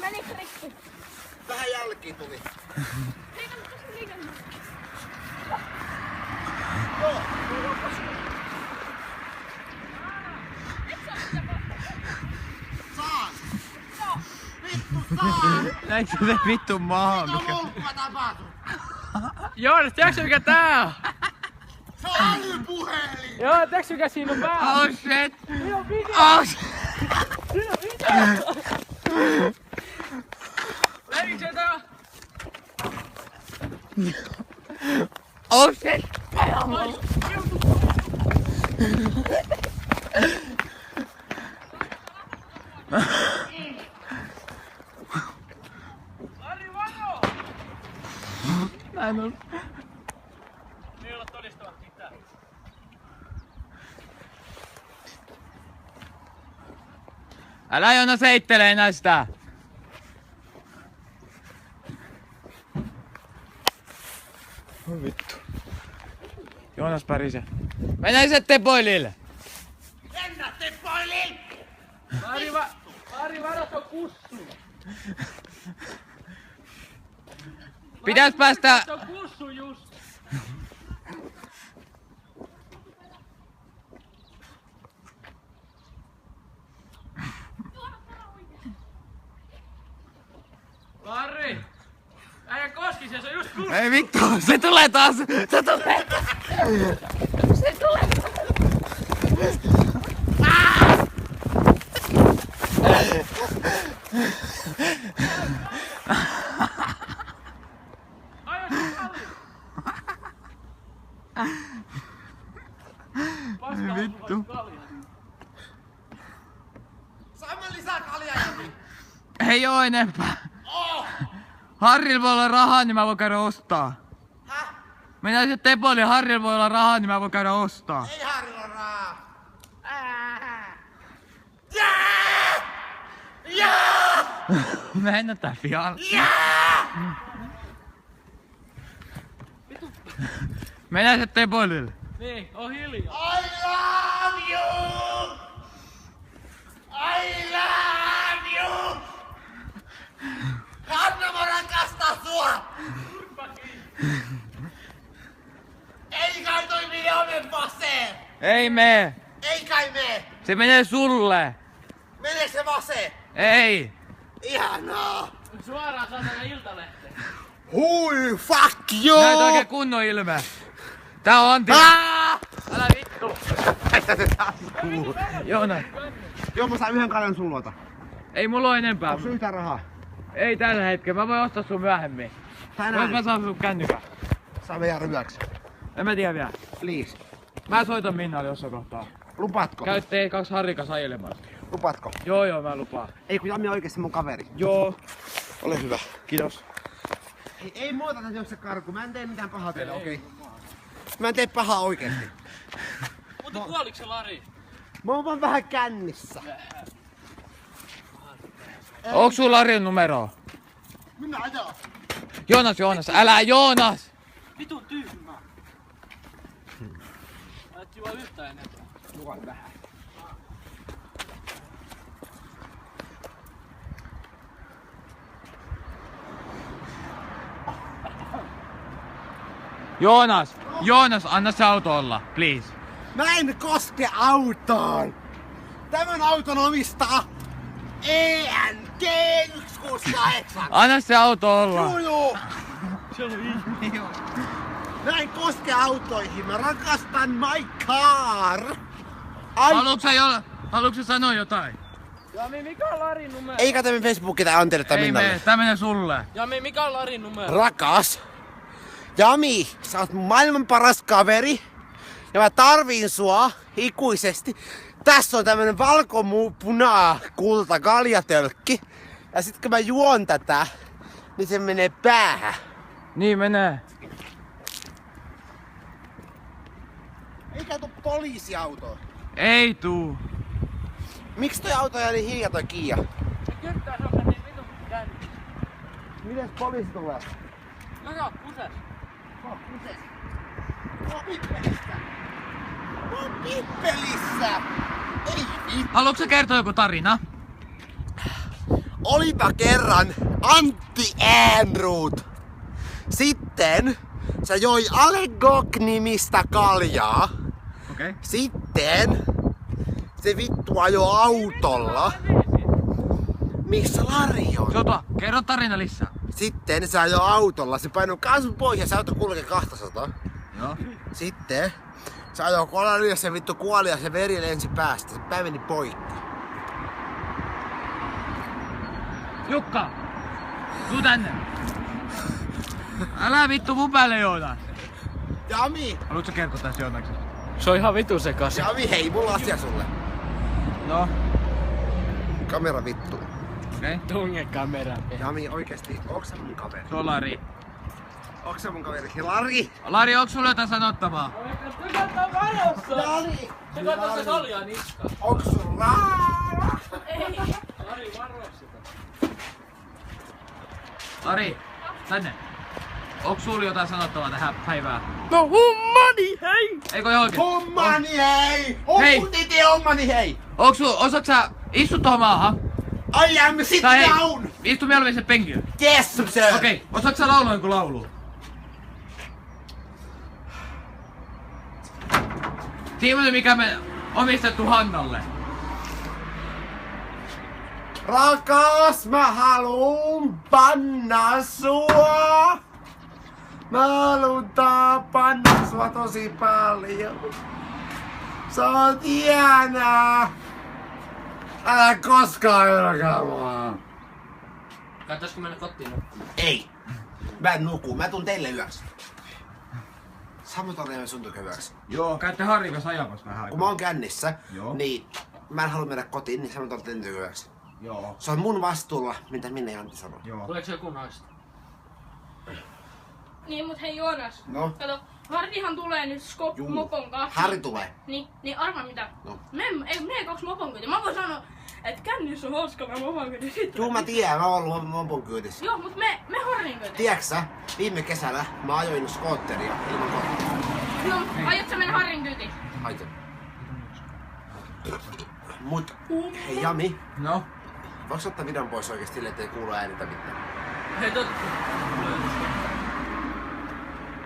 Menikö rikki? Vähän jälkiin tuli. Joo. Saan. Vittu saan. Näinkö se vittu maahan? Mikä loukkua tapahtuu? Joonas, tiedätkö mikä tää on? Se on älypuhelin. Joo, tiedätkö mikä siinä on päällä? Oh shit! Siinä on video! Oh shit! Siinä on video! Levikö se tää? Oh shit! Lari, varo! Mä en oo... Ei olla todistavat mitään. Älä Joonas heittelee näistä! Oh vittu. Joonas pärise. Mennä se tepoilille! Mennä tepoilin! Lari, varo, se on kussu! Pitäis päästä... Se on kussu just! Lari! Äijä koski se on just kussu! Ei vittu, se tulee taas! Se tulee! Se tulee! Aio se kalli! Paska Vittu. kalja. Saamme lisää kaljaa Jami. Ei oo enempää. Oh! Harrilla voi olla rahaa, niin mä voin käydä ostaa. Häh? Mennään se tepoille, Harrilla voi olla rahaa, niin mä voin käydä ostaa. Ei Harrilla rahaa. Jää! Jää! Mennä tää pialle. Jää! Mennään se tepoille. Niin, on hiljaa. I love you! I love you! Hanna, mä rakastan sua! Ei kai toi video mene vaseen! Ei mee. Ei kai mene! Se menee sulle. Mene se vaseen! Ei. Ihanaa! Suoraan saatana Iltalehteen. Hui, fuck Näytä you! oikein kunnon ilme. Tää on Antti. Älä vittu. Että se taas kuuluu. Joonas. Joo, mä saan yhden kaljan sulota. Ei mulla oo enempää. Onko yhtään rahaa? Ei tällä hetkellä. Mä voin ostaa sun myöhemmin. Tänään. Mä saan sun kännykän. Saa jäädä yöksi. En mä tiedä vielä. Please. Mä soitan Minnalle jossain kohtaa. Lupaatko? Käytte kaksi Harrikas ajelemaan. Lupaatko? Joo, mä lupaan. Ei kun Jami on oikeesti mun kaveri. Joo. Ole hyvä. Kiitos. Ei muuta tätä jos se karku. Mä en tee mitään pahaa teille, okei? Mä en tee pahaa oikeesti. Mutta kuoliko se Lari? Mä oon vaan vähän kännissä. Onks sulla Larin numeroa? Minä ajaa. Joonas, älä Joonas! Vitun tyhmä. Mä et juo yhtään enempää. Juon vähän. Joonas, anna se auto olla, please. Mä en koske autoon! Tämän auton omistaa ENG 168! Anna se auto olla. Juu! Se on ihme. Mä en koske autoihin, mä rakastan my car! Ai! Haluatko sanoa jotain? Jami, mikä on Larin numero? Ei katso Facebookia tai Antille tai Ei Minnalle. mene, tää menee sulle. Jami, mikä on Larin numero? Rakas! Jami, sä oot mun maailman paras kaveri. Ja mä tarviin sua ikuisesti. Tässä on tämmönen valko-punaa kulta kaljatölkki. Ja sit kun mä juon tätä, niin se menee päähän. Niin menee. Eikä tuu poliisiauto. Ei tuu. Miksi toi auto on niin hiljaa toi Kia? Se kyttää, se on niin vitun känni. Mites poliisi tulee? No joo, kuses. On pippelissä! Ei vittu! Haluatko sä kertoa joku tarina? Olipa kerran Antti Ehrnrooth. Sitten se joi Allegok-nimistä kaljaa. Okei. Sitten se vittu ajoi autolla. Missä Lari on? Soto, kerro tarina lisää. Sitten se ajoi autolla. Se painoi kaasun pois ja se auto kulkee 200. Joo. Sitten se ajoi kolari ja se vittu kuoli ja se veri lensi päästä. Se pää meni poikki. Jukka! Tuu tänne! Älä vittu mun päälle Joona! Jami! Haluatko kertoa tässä Joonaksi? Se on ihan vitu sekas. Jami, hei, mulla on asia sulle. No. Kamera vittu. Okei. Okay. Tunge kameran. Jami, oikeesti, onks sä mun kaveri? Se on Lari. Onks sä mun kaveri? Lari! Lari, onks sulla jotain sanottavaa? Pysäytä varossa! Lari! Se katsoo se kaljaa niskaan. Onks sulla? Lari, varo sitä. Lari, tänne. Onks sulla jotain sanottavaa tähän päivään? No hummani, hei! Eikö ihan oikein? Hommani hei! Hei! On titi hommani hei! Osaatko sä istu tuohon maahan? I am sit Tai hei, down! istu mieluummin sen penkille. Yes, sir! Okei, osaatko sä laulua joku laulu? Tiedätkö mikä me omistettu Hannalle? Rakas, mä haluun panna sua. Mä haluun panna sua tosi paljon. Sä oot hienää. Älä koskaan ylkää mua. Kannattaisiko mennä kotiin nukkumaan? Ei. Mä en nuku. Mä tuun teille yöksi. Samu tarina sun tukee yöksi. Joo. Käytte Harrin kanssa ajamassa vähän aikaa. Kun mä oon kännissä, Joo. niin mä en halua mennä kotiin, niin Samu tarina tukee yöksi. Joo. Se on mun vastuulla, mitä minne Antti sanoo. Joo. Tuleeko se joku naista? Niin, mut hei Joonas. No? Kato, Harrihan tulee nyt Juu. mopon kanssa. Harri tulee. Niin arvaa mitä? No. Me kaksi mopon kyytiä. Mä voin sanoa, että kännissä on hauska mä mopon kyytiä. Juu, mä tiedän, mä oon ollut mopon kyytissä. Joo, mut me Harrin kyytiä. Tiedätkö viime kesänä mä ajoin skootteria ilman kotia. Joo, aiotko sä mennä Harrin kyytiin? Aito. Mut, hei Jami, No? voiko ottaa videon pois oikeesti, ettei kuulu äänitä mitään? Hei totta.